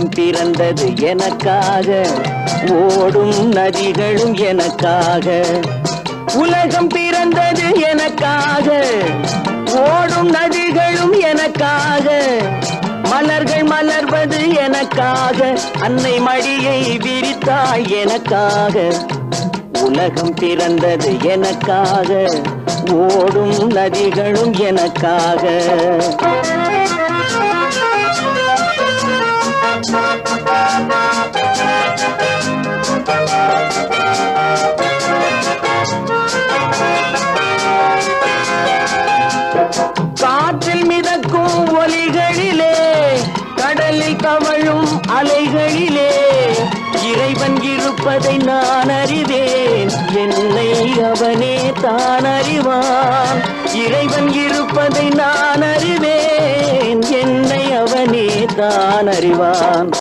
பிறந்தது எனக்காக, ஓடும் நதிகளும் எனக்காக. உலகம் பிறந்தது எனக்காக, ஓடும் நதிகளும் எனக்காக. மலர்கள் மலர்வது எனக்காக, அன்னை மடியை விரித்தாய் எனக்காக. உலகம் பிறந்தது எனக்காக, ஓடும் நதிகளும் எனக்காக. காற்றில் மிதக்கும் ஒலிகளிலே, கடலில் தவழும் அலைகளிலே, இறைவன் இருப்பதை நான் அறிவேன், என்னை அவனே தான் அறிவான். இறைவன் இருப்பதை நான் அறிவேன், என்னை அவனே தான் அறிவான்.